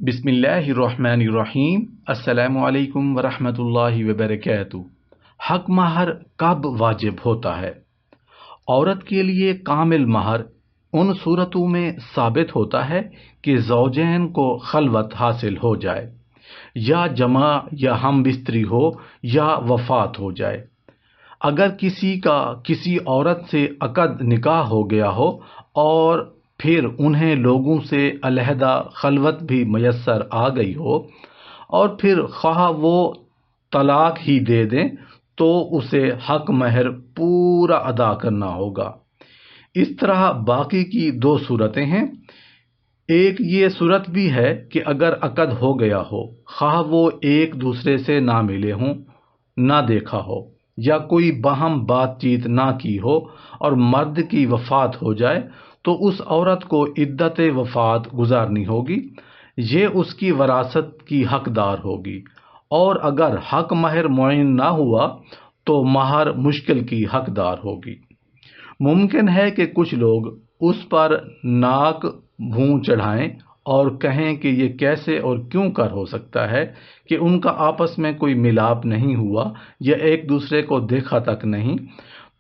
بسم اللہ الرحمن الرحیم۔ السلام علیکم ورحمۃ اللہ وبرکاتہ۔ حق مہر کب واجب ہوتا ہے؟ عورت کے لیے کامل مہر ان صورتوں میں ثابت ہوتا ہے کہ زوجین کو خلوت حاصل ہو جائے، یا جماع یا ہم بستری ہو، یا وفات ہو جائے۔ اگر کسی کا کسی عورت سے عقد نکاح ہو گیا ہو اور پھر انہیں لوگوں سے علیحدہ خلوت بھی میسر آ گئی ہو اور پھر خواہ وہ طلاق ہی دے دیں تو اسے حق مہر پورا ادا کرنا ہوگا۔ اس طرح باقی کی دو صورتیں ہیں۔ ایک یہ صورت بھی ہے کہ اگر عقد ہو گیا ہو، خواہ وہ ایک دوسرے سے نہ ملے ہوں، نہ دیکھا ہو، یا کوئی باہم بات چیت نہ کی ہو اور مرد کی وفات ہو جائے تو اس عورت کو عدت وفات گزارنی ہوگی، یہ اس کی وراثت کی حقدار ہوگی، اور اگر حق مہر معین نہ ہوا تو مہر مشکل کی حقدار ہوگی۔ ممکن ہے کہ کچھ لوگ اس پر ناک بھوں چڑھائیں اور کہیں کہ یہ کیسے اور کیوں کر ہو سکتا ہے کہ ان کا آپس میں کوئی ملاپ نہیں ہوا یا ایک دوسرے کو دیکھا تک نہیں۔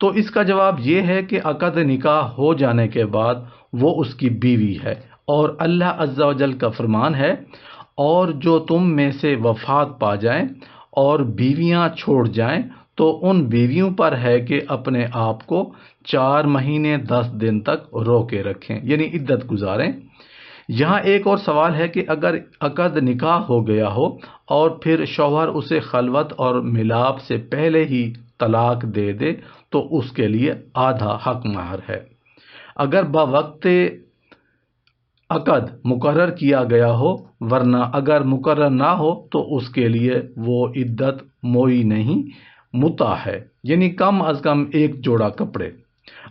تو اس کا جواب یہ ہے کہ عقد نکاح ہو جانے کے بعد وہ اس کی بیوی ہے، اور اللہ عز و جل کا فرمان ہے، اور جو تم میں سے وفات پا جائیں اور بیویاں چھوڑ جائیں تو ان بیویوں پر ہے کہ اپنے آپ کو 4 مہینے 10 دن تک روکے رکھیں، یعنی عدت گزاریں۔ یہاں ایک اور سوال ہے کہ اگر عقد نکاح ہو گیا ہو اور پھر شوہر اسے خلوت اور ملاپ سے پہلے ہی طلاق دے دے تو اس کے لیے آدھا حق مہر ہے۔ اگر بوقت عقد مقرر کیا گیا ہو، ورنہ اگر مقرر نہ ہو تو اس کے لیے وہ عدت موئی نہیں، متع ہے، یعنی کم از کم ایک جوڑا کپڑے۔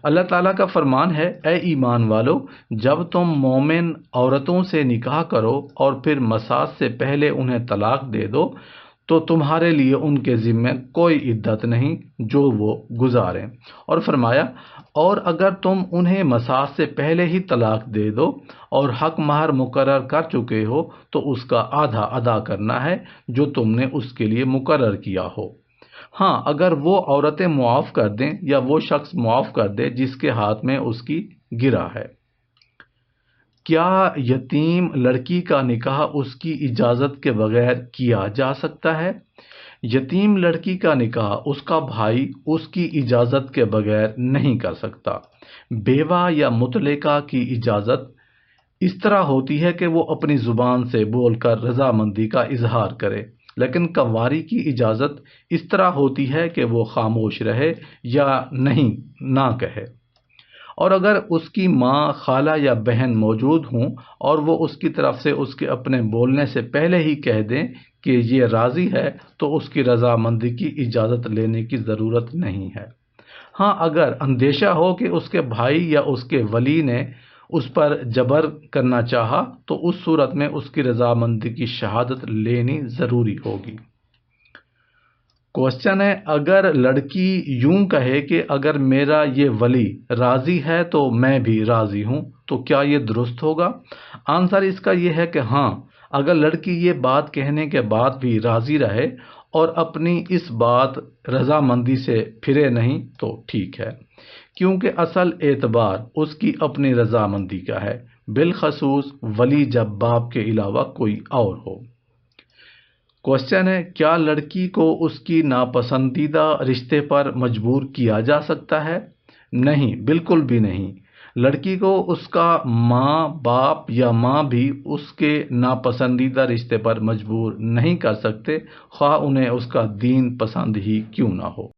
اللہ تعالیٰ کا فرمان ہے، اے ایمان والو، جب تم مومن عورتوں سے نکاح کرو اور پھر مساس سے پہلے انہیں طلاق دے دو تو تمہارے لیے ان کے ذمے کوئی عدت نہیں جو وہ گزاریں، اور فرمایا، اور اگر تم انہیں مساس سے پہلے ہی طلاق دے دو اور حق مہر مقرر کر چکے ہو تو اس کا آدھا ادا کرنا ہے جو تم نے اس کے لیے مقرر کیا ہو۔ ہاں، اگر وہ عورتیں معاف کر دیں یا وہ شخص معاف کر دے جس کے ہاتھ میں اس کی گرہ ہے۔ کیا یتیم لڑکی کا نکاح اس کی اجازت کے بغیر کیا جا سکتا ہے؟ یتیم لڑکی کا نکاح اس کا بھائی اس کی اجازت کے بغیر نہیں کر سکتا۔ بیوہ یا مطلقہ کی اجازت اس طرح ہوتی ہے کہ وہ اپنی زبان سے بول کر رضامندی کا اظہار کرے، لیکن کنواری کی اجازت اس طرح ہوتی ہے کہ وہ خاموش رہے یا نہیں نہ کہے، اور اگر اس کی ماں، خالہ یا بہن موجود ہوں اور وہ اس کی طرف سے اس کے اپنے بولنے سے پہلے ہی کہہ دیں کہ یہ راضی ہے تو اس کی رضامندی کی اجازت لینے کی ضرورت نہیں ہے۔ ہاں، اگر اندیشہ ہو کہ اس کے بھائی یا اس کے ولی نے اس پر جبر کرنا چاہا تو اس صورت میں اس کی رضامندی کی شہادت لینی ضروری ہوگی۔ کوشچن ہے، اگر لڑکی یوں کہے کہ اگر میرا یہ ولی راضی ہے تو میں بھی راضی ہوں تو کیا یہ درست ہوگا؟ آنسر اس کا یہ ہے کہ ہاں، اگر لڑکی یہ بات کہنے کے بعد بھی راضی رہے اور اپنی اس بات رضامندی سے پھرے نہیں تو ٹھیک ہے، کیونکہ اصل اعتبار اس کی اپنی رضامندی کا ہے، بالخصوص ولی جب باپ کے علاوہ کوئی اور ہو۔ کوشچن ہے، کیا لڑکی کو اس کی ناپسندیدہ رشتے پر مجبور کیا جا سکتا ہے؟ نہیں، بالکل بھی نہیں۔ لڑکی کو اس کا ماں باپ یا ماں بھی اس کے ناپسندیدہ رشتے پر مجبور نہیں کر سکتے، خواہ انہیں اس کا دین پسند ہی کیوں نہ ہو۔